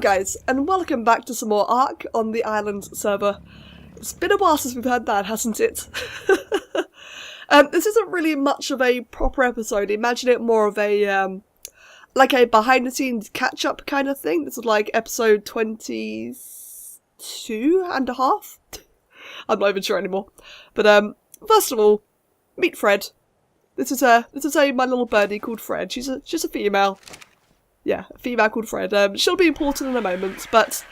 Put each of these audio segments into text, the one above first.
guys, and welcome back to some more ARK on the island server. It's been a while since we've had that, hasn't it? This isn't really much of a proper episode. Imagine it more of a, like a behind-the-scenes catch-up kind of thing. This is like episode 22.5? I'm not even sure anymore. But, first of all, meet Fred. This is my little birdie called Fred. She's a female. Yeah, a female called Fred. She'll be important in a moment, but...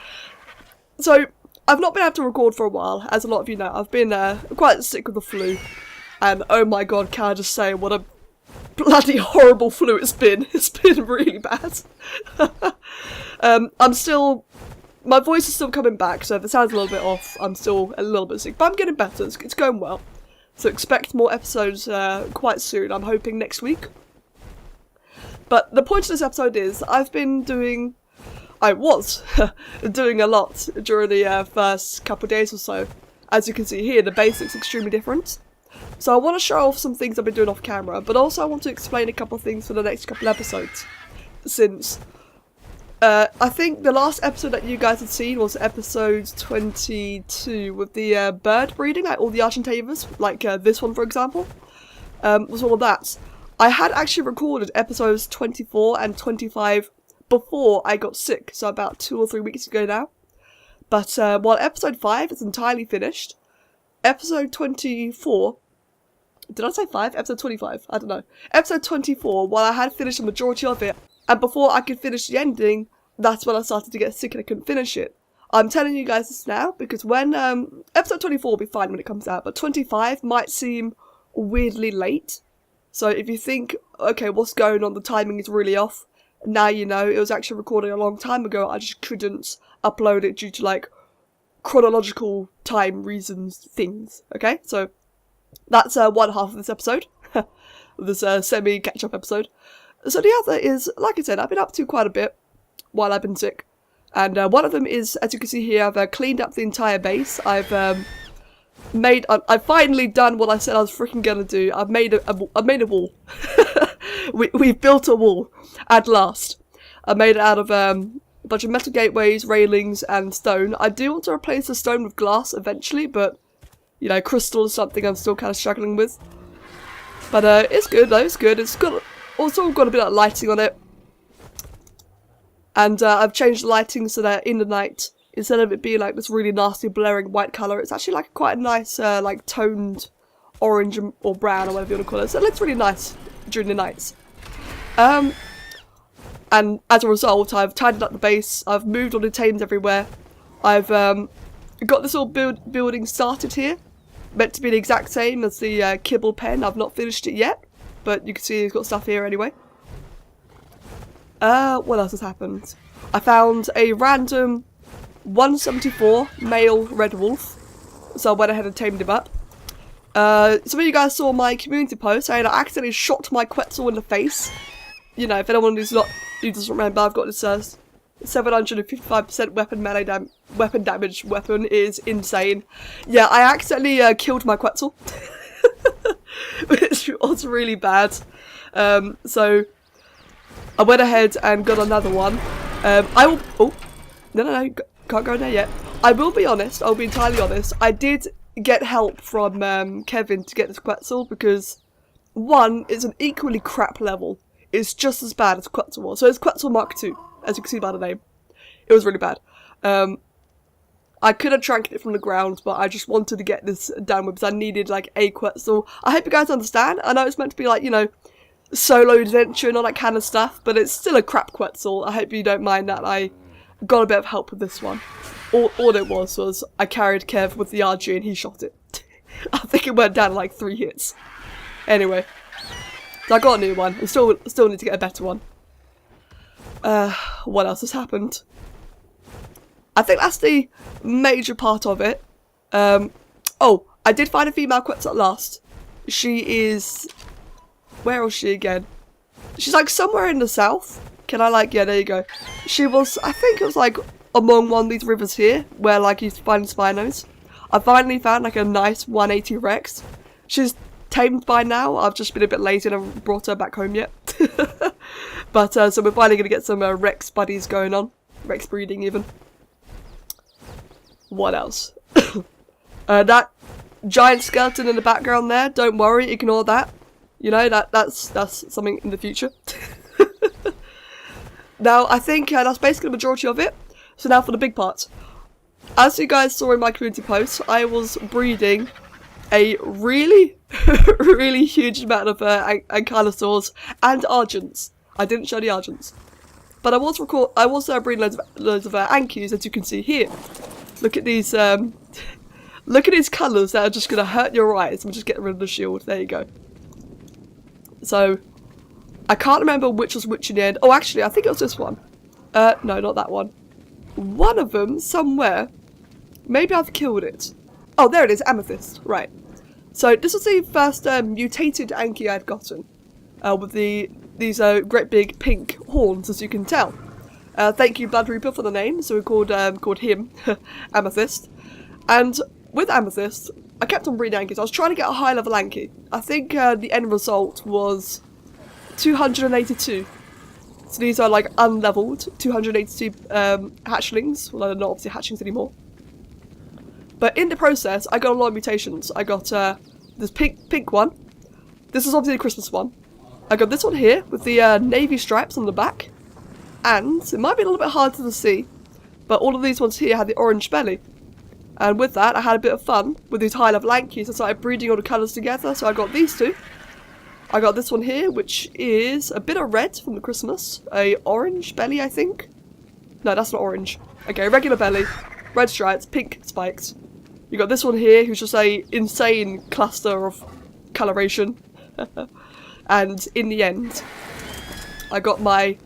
So, I've not been able to record for a while, as a lot of you know. I've been quite sick with the flu. And oh my god, can I just say what a bloody horrible flu it's been. It's been really bad. My voice is still coming back, so if it sounds a little bit off, I'm still a little bit sick. But I'm getting better, it's going well. So expect more episodes quite soon, I'm hoping next week. But the point of this episode is, I was doing a lot during the first couple of days or so. As you can see here, the basics are extremely different. So I want to show off some things I've been doing off camera, but also I want to explain a couple of things for the next couple of episodes. Since I think the last episode that you guys had seen was episode 22 with the bird breeding, like all the Argentavas, like this one for example, was all of that. I had actually recorded episodes 24 and 25 before I got sick, so about 2 or 3 weeks ago now. But while episode 5 is entirely finished, episode 24... Did I say 5? Episode 25? I don't know. Episode 24, while I had finished the majority of it, and before I could finish the ending, that's when I started to get sick and I couldn't finish it. I'm telling you guys this now, because when... episode 24 will be fine when it comes out, but 25 might seem weirdly late. So if you think, okay, what's going on, the timing is really off, now you know. It was actually recorded a long time ago, I just couldn't upload it due to, like, chronological time reasons things, okay? So, that's one half of this episode, this semi-catch-up episode. So the other is, like I said, I've been up to quite a bit while I've been sick. And one of them is, as you can see here, I've cleaned up the entire base. I've finally done what I said I was freaking gonna do. I've made a wall. We've built a wall at last. I made it out of a bunch of metal gateways, railings, and stone. I do want to replace the stone with glass eventually, but you know, crystal is something I'm still kind of struggling with. But it's good though. It's good. It's also got a bit of lighting on it, and I've changed the lighting so that in the night, instead of it being like this really nasty blaring white colour, it's actually like quite a nice like toned orange or brown or whatever you want to call it. So it looks really nice during the nights. And as a result, I've tidied up the base. I've moved all the tames everywhere. I've got this all building started here. Meant to be the exact same as the kibble pen. I've not finished it yet, but you can see it's got stuff here anyway. What else has happened? I found a random 174 male red wolf, so I went ahead and tamed him up. Some of you guys saw my community post saying I accidentally shot my Quetzal in the face. You know, if anyone who doesn't remember, I've got this 755% weapon damage weapon is insane. Yeah, I accidentally killed my Quetzal, which was really bad. So I went ahead and got another one. No, can't go in there yet. I will be honest, I'll be entirely honest, I did get help from Kevin to get this Quetzal, because one, it's an equally crap level. It's just as bad as Quetzal was. So it's Quetzal Mark II, as you can see by the name. It was really bad. I could have tranked it from the ground, but I just wanted to get this done with, because I needed, like, a Quetzal. I hope you guys understand. I know it's meant to be, like, you know, solo adventure and all that kind of stuff, but it's still a crap Quetzal. I hope you don't mind that I got a bit of help with this one. All it was I carried Kev with the RG and he shot it. I think it went down in, like, 3 hits. Anyway. So I got a new one. I still need to get a better one. What else has happened? I think that's the major part of it. Oh, I did find a female Quetzal at last. She is... Where is she again? She's like somewhere in the south. Can I like... Yeah, there you go. She was... I think it was like among one of these rivers here, where like you find spinos. I finally found like a nice 180 Rex. She's tamed by now. I've just been a bit lazy and I haven't brought her back home yet. But so we're finally going to get some Rex buddies going on. Rex breeding even. What else? That giant skeleton in the background there, don't worry, ignore that. You know, that's something in the future. Now, I think that's basically the majority of it. So now for the big part. As you guys saw in my community post, I was breeding a really, really huge amount of ankylosaurs and argents. I didn't show the argents. But I was breeding loads of ankies, as you can see here. Look at these colours that are just going to hurt your eyes. I'm just getting rid of the shield. There you go. So, I can't remember which was which in the end. Oh, actually, I think it was this one. No, not that one. One of them, somewhere. Maybe I've killed it. Oh, there it is, Amethyst. Right. So, this was the first mutated Anki I'd gotten. With these great big pink horns, as you can tell. Thank you, Blood Reaper, for the name. So we called him Amethyst. And with Amethyst, I kept on breeding Ankies. I was trying to get a high level Anki. I think the end result was 282. So these are like unleveled 282 hatchlings. Well, they're not obviously hatchlings anymore. But in the process, I got a lot of mutations. I got this pink one. This is obviously the Christmas one. I got this one here with the navy stripes on the back. And it might be a little bit hard to see, but all of these ones here had the orange belly. And with that, I had a bit of fun with these high level Ankies. I started breeding all the colours together, so I got these two. I got this one here, which is a bit of red from the Christmas. A orange belly, I think. No, that's not orange. Okay, regular belly, red stripes, pink spikes. You got this one here, who's just a insane cluster of coloration. And in the end, I got my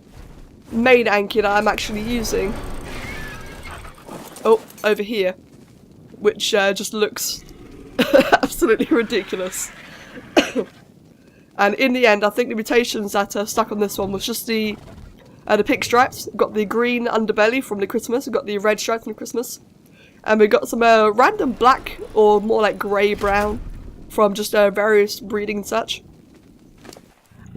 main Anki that I'm actually using. Oh, over here. Which just looks absolutely ridiculous. And in the end, I think the mutations that are stuck on this one was just the pink stripes. We've got the green underbelly from the Christmas. We've got the red stripes from the Christmas. And we've got some random black, or more like grey-brown, from just various breeding and such.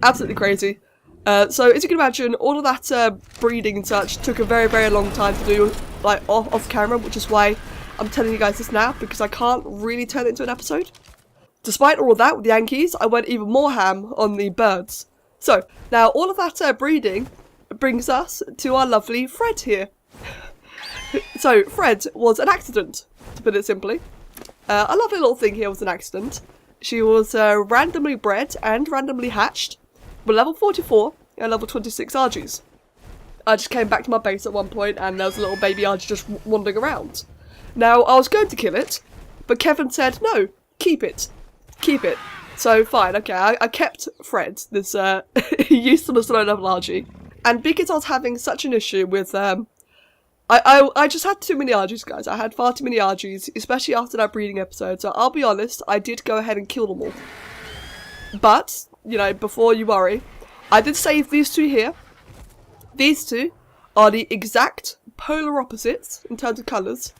Absolutely crazy. So, as you can imagine, all of that breeding and such took a very, very long time to do, like, off camera, which is why I'm telling you guys this now, because I can't really turn it into an episode. Despite all of that, with the Ankies, I went even more ham on the birds. So, now all of that breeding brings us to our lovely Fred here. So, Fred was an accident, to put it simply. A lovely little thing here was an accident. She was randomly bred and randomly hatched with level 44 and level 26 Argies. I just came back to my base at one point and there was a little baby Argie just wandering around. Now, I was going to kill it, but Kevin said, no, keep it. Keep it. So, fine, okay, I kept Fred, this useless low-level Argie. And because I was having such an issue with, I just had too many Argies, guys. I had far too many Argies, especially after that breeding episode. So, I'll be honest, I did go ahead and kill them all. But, you know, before you worry, I did save these two here. These two are the exact polar opposites in terms of colours.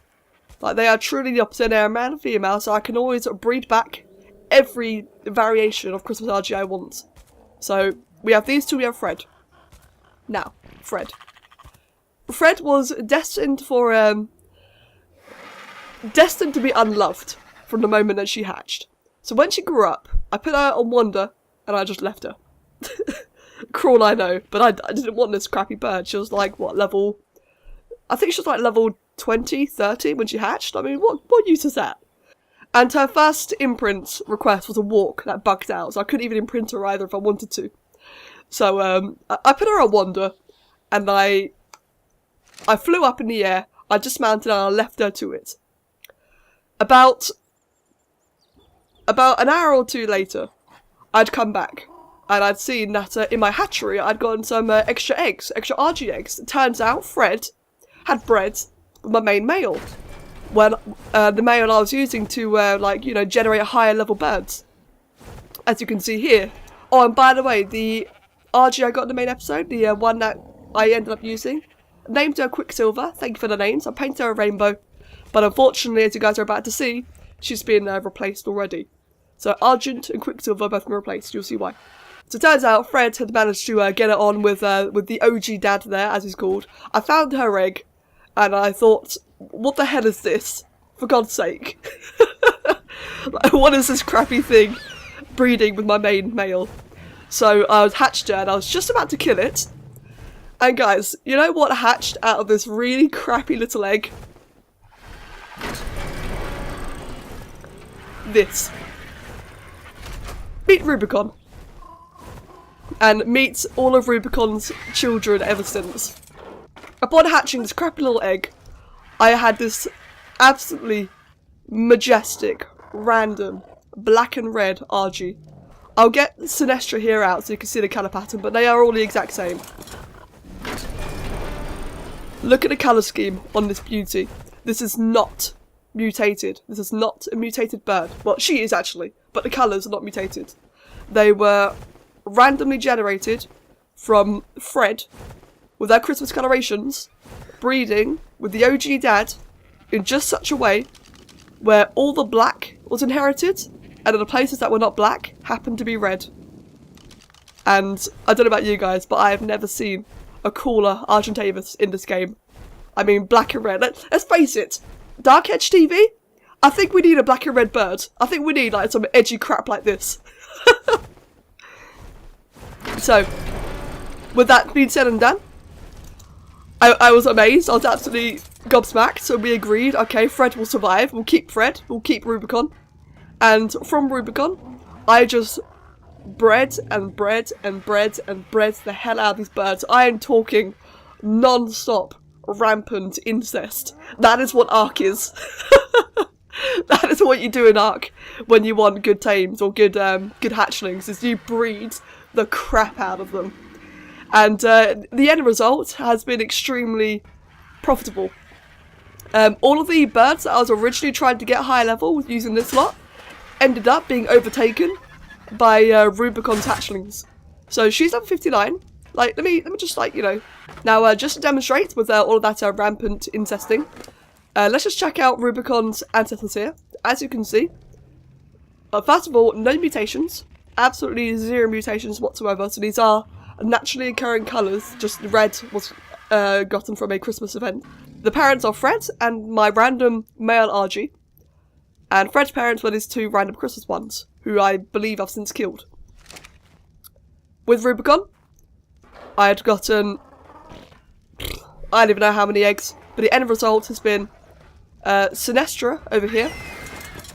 Like, they are truly the opposite. They are male and female, so I can always breed back every variation of Christmas Argie I want. So, we have these two, we have Fred. Now, Fred. Fred was destined for, destined to be unloved from the moment that she hatched. So when she grew up, I put her on Wander, and I just left her. Cruel, I know, but I didn't want this crappy bird. She was like, what, level... I think she was like level 20, 30 when she hatched. I mean, what use is that? And her first imprint request was a walk that bugged out, so I couldn't even imprint her either if I wanted to. So, I put her on Wander, and I flew up in the air, I dismounted and I left her to it. About an hour or two later, I'd come back, and I'd seen that in my hatchery I'd gotten some extra eggs, extra Argie eggs. It turns out Fred had bred with my main male. When the male I was using to, like, you know, generate higher level birds. As you can see here. Oh, and by the way, the Argie I got in the main episode, the one that I ended up using, named her Quicksilver. Thank you for the names. I painted her a rainbow. But unfortunately, as you guys are about to see, she's been replaced already. So Argent and Quicksilver both been replaced. You'll see why. So it turns out Fred had managed to get it on with the OG dad there, as he's called. I found her egg, and I thought, what the hell is this? For God's sake. Like, what is this crappy thing breeding with my main male? So I was hatched her, and I was just about to kill it. And guys, you know what hatched out of this really crappy little egg? This. Meet Rubicon. And meet all of Rubicon's children ever since. Upon hatching this crappy little egg, I had this absolutely majestic, random, black and red RG. I'll get Sinestra here out so you can see the colour pattern, but they are all the exact same. Look at the colour scheme on this beauty. This is not mutated. This is not a mutated bird. Well, she is actually, but the colours are not mutated. They were randomly generated from Fred with their Christmas colorations, breeding with the OG dad in just such a way where all the black was inherited and the places that were not black happened to be red. And I don't know about you guys, but I have never seen a cooler Argentavis in this game. I mean, black and red. Let's face it, DarkEdgeTV? I think we need a black and red bird. I think we need like some edgy crap like this. So, with that being said and done, I was amazed. I was absolutely gobsmacked. So we agreed, okay, Fred will survive. We'll keep Fred. We'll keep Rubicon. And from Rubicon, I just bred and bred and bred and bred the hell out of these birds. I am talking non-stop, rampant incest. That is what ARK is. That is what you do in ARK when you want good tames or good hatchlings, is you breed the crap out of them. And the end result has been extremely profitable. All of the birds that I was originally trying to get high level with using this lot ended up being overtaken by Rubicon's hatchlings. So she's up 59. Like, let me just, like, you know. Now, just to demonstrate with all of that rampant incesting, let's just check out Rubicon's ancestors here. As you can see, first of all, no mutations. Absolutely zero mutations whatsoever. So these are naturally occurring colours. Just red was gotten from a Christmas event. The parents are Fred and my random male RG. And Fred's parents were these two random Christmas ones, who I believe I've since killed. With Rubicon, I had gotten, I don't even know how many eggs, but the end result has been Sinestra over here,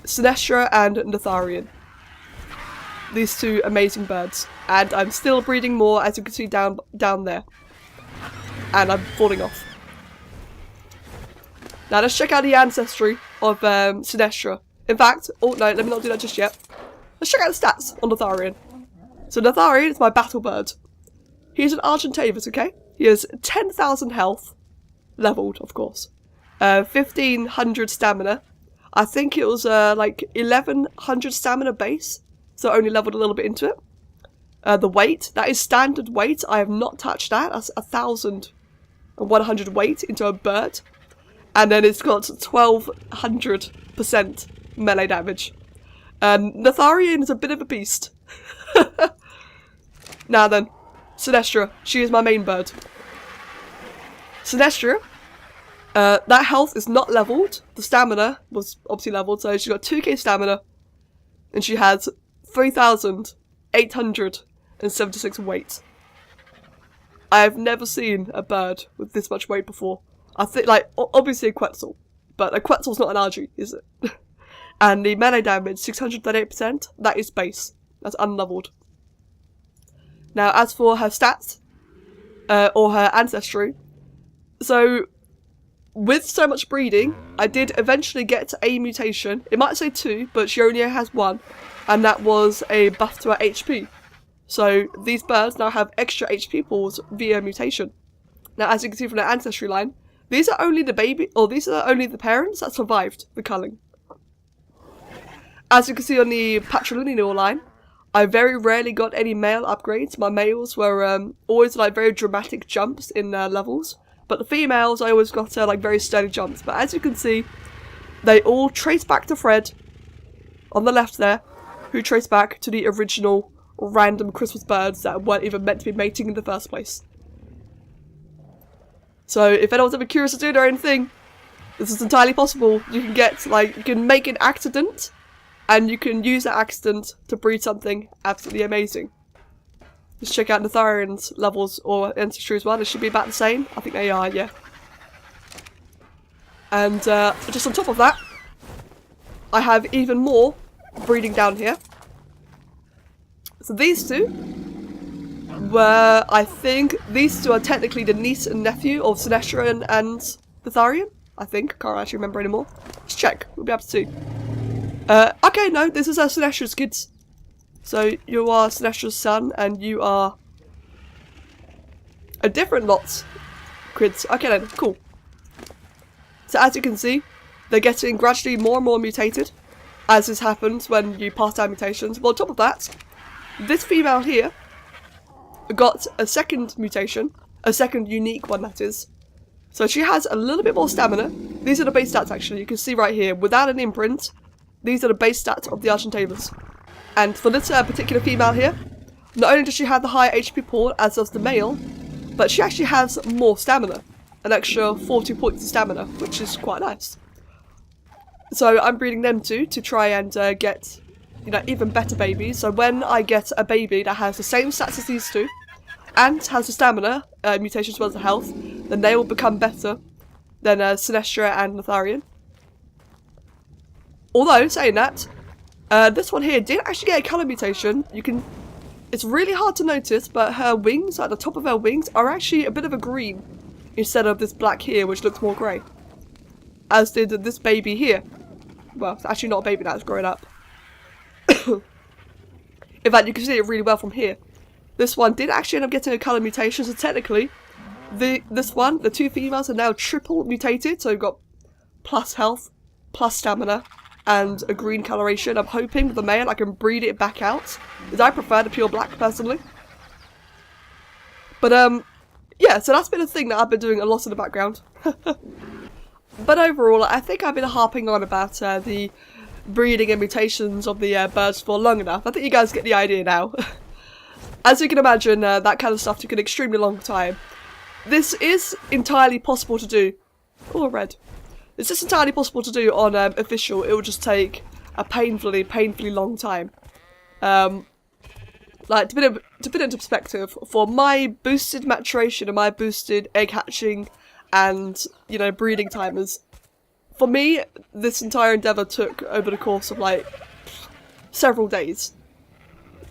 Sinestra and Natharian. These two amazing birds, and I'm still breeding more, as you can see down there, and I'm falling off. Now let's check out the ancestry of Sinestra. In fact, oh no, let me not do that just yet. Let's check out the stats on Natharian. So Natharian is my battle bird. He's an Argentavis, okay? He has 10,000 health, leveled of course, 1,500 stamina. I think it was like 1,100 stamina base. So I only leveled a little bit into it. The weight, that is standard weight. I have not touched that. That's 1,100 weight into a bird. And then it's got 1,200% melee damage. Natharian is a bit of a beast. Now then, Sinestra. She is my main bird. Sinestra, that health is not leveled. The stamina was obviously leveled. So she's got 2k stamina. And she has 3,876 weight. I have never seen a bird with this much weight before. I think, like, obviously a Quetzal, but a Quetzal's not an RG, is it? And the melee damage, 638%, that is base. That's unleveled. Now, as for her stats, or her ancestry, so, with so much breeding, I did eventually get a mutation. It might say 2, but she only has 1. And that was a buff to her HP. So these birds now have extra HP pools via mutation. Now, as you can see from the ancestry line, these are only the these are only the parents that survived the culling. As you can see on the patrilineal line, I very rarely got any male upgrades. My males were always like very dramatic jumps in their levels, but the females I always got like very steady jumps. But as you can see, they all trace back to Fred on the left there, who trace back to the original random Christmas birds that weren't even meant to be mating in the first place. So if anyone's ever curious to do their own thing, this is entirely possible. You can get, like, you can make an accident, and you can use that accident to breed something absolutely amazing. Just check out Netharian's levels or ancestry as well. They should be about the same. I think they are, yeah. And just on top of that, I have even more breeding down here. So these two, where I think these two are technically the niece and nephew of Sinestro and Netharian. I think. I can't actually remember anymore. Let's check. We'll be able to see. Okay, no, this is Sinestro's kids. So you are Sinestro's son, and you are a different lot kids. Okay then, cool. So as you can see, they're getting gradually more and more mutated, as this happens when you pass down mutations. But on top of that, this female here got a second mutation, a second unique one that is. So she has a little bit more stamina. These are the base stats actually, you can see right here, without an imprint, these are the base stats of the Argentavis. And for this particular female here, not only does she have the higher HP pool as does the male, but she actually has more stamina. An extra 40 points of stamina, which is quite nice. So I'm breeding them two to try and get, you know, even better babies. So when I get a baby that has the same stats as these two, and has the stamina, mutation as well as the health, then they will become better than Sinestro and Netharian. Although, saying that, this one here did actually get a colour mutation. It's really hard to notice, but her wings, at the top of her wings, are actually a bit of a green, instead of this black here, which looks more grey. As did this baby here. Well, it's actually not a baby now, it's growing up. In fact, you can see it really well from here. This one did actually end up getting a colour mutation, so technically, the two females are now triple mutated, so we've got plus health, plus stamina, and a green coloration. I'm hoping with the male I can breed it back out, because I prefer the pure black personally. But yeah, so that's been a thing that I've been doing a lot in the background. But overall, I think I've been harping on about the breeding and mutations of the birds for long enough. I think you guys get the idea now. As you can imagine, that kind of stuff took an extremely long time. This is entirely possible to do. Oh, red. It's just entirely possible to do on official. It will just take a painfully long time. Like, to put it into perspective, for my boosted maturation and my boosted egg hatching and, you know, breeding timers, for me, this entire endeavour took over the course of, like, several days.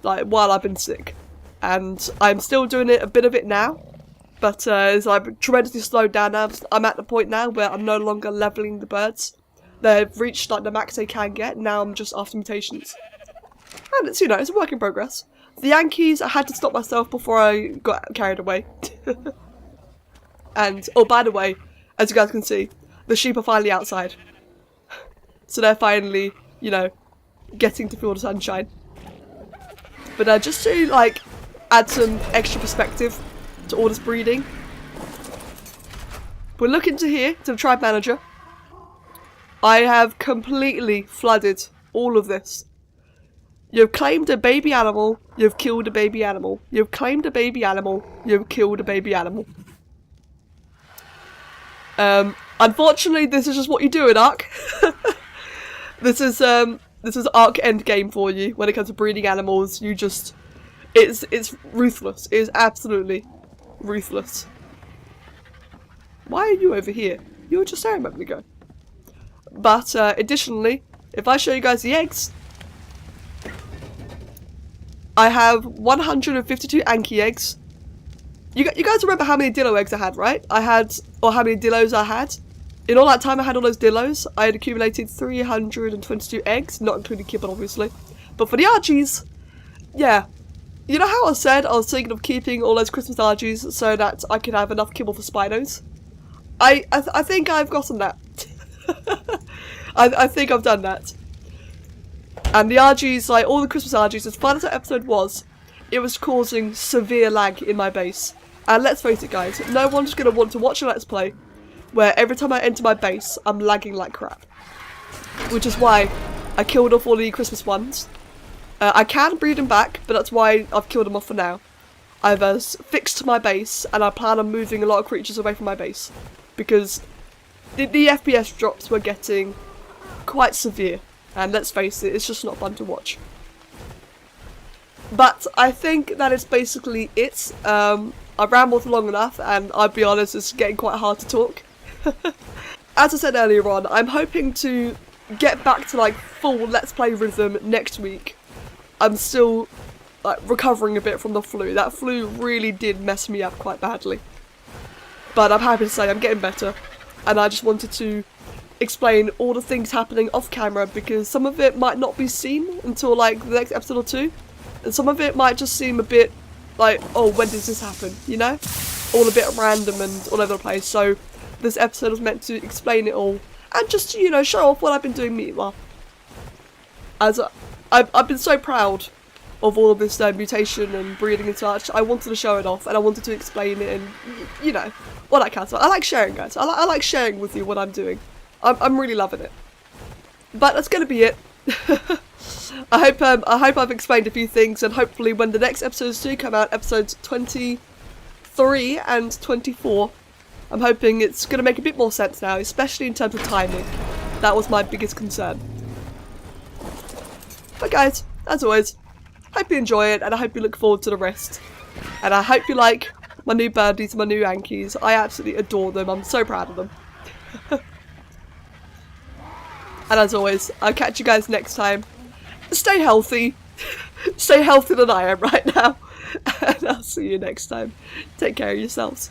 Like, while I've been sick. And I'm still doing a bit of it now, but it's like tremendously slowed down now. I'm at the point now where I'm no longer levelling the birds. They've reached like the max they can get. Now I'm just after mutations, and it's, you know, it's a work in progress. The ankies, I had to stop myself before I got carried away. And oh, by the way, as you guys can see, the sheep are finally outside, so they're finally, you know, getting to feel the sunshine. But just to like add some extra perspective to all this breeding, we're looking to here, to the tribe manager. I have completely flooded all of this. You've claimed a baby animal, you've killed a baby animal. You've claimed a baby animal, you've killed a baby animal. Unfortunately, this is just what you do in ARK. This is ARK endgame for you when it comes to breeding animals. You just, it's ruthless. It is absolutely ruthless. Why are you over here? You were just there a moment ago. But additionally, if I show you guys the eggs, I have 152 Anki eggs. You guys remember how many Dillo eggs I had, right? Or how many Dillos I had? In all that time I had all those Dillos, I had accumulated 322 eggs, not including kibble obviously. But for the Argies, yeah. You know how I said I was thinking of keeping all those Christmas Argies so that I could have enough kibble for Spinos? I think I've gotten that. I think I've done that. And the Argies, like all the Christmas Argies, as fun as that episode was, it was causing severe lag in my base. And let's face it guys, no one's going to want to watch a Let's Play where every time I enter my base, I'm lagging like crap. Which is why I killed off all the Christmas ones. I can breed them back, but that's why I've killed them off for now. I've fixed my base, and I plan on moving a lot of creatures away from my base, because the FPS drops were getting quite severe, and let's face it, it's just not fun to watch. But I think that is basically it. I've rambled long enough, and I'll be honest, it's getting quite hard to talk. As I said earlier on, I'm hoping to get back to like full Let's Play rhythm next week. I'm still like recovering a bit from the flu. That flu really did mess me up quite badly. But I'm happy to say I'm getting better, and I just wanted to explain all the things happening off camera, because some of it might not be seen until like the next episode or two, and some of it might just seem a bit like, oh, when does this happen, you know? All a bit random and all over the place. So this episode was meant to explain it all, and just to, you know, show off what I've been doing meanwhile. As I've been so proud of all of this mutation and breeding and such. I wanted to show it off, and I wanted to explain it, and you know, all that kind of stuff. I like sharing, guys. I like sharing with you what I'm doing. I'm really loving it. But that's gonna be it. I hope I've explained a few things, and hopefully when the next episodes do come out, episodes 23 and 24, I'm hoping it's gonna make a bit more sense now, especially in terms of timing. That was my biggest concern. But guys, as always, hope you enjoy it, and I hope you look forward to the rest. And I hope you like my new birdies, my new ankies. I absolutely adore them. I'm so proud of them. And as always, I'll catch you guys next time. Stay healthy. Stay healthier than I am right now. And I'll see you next time. Take care of yourselves.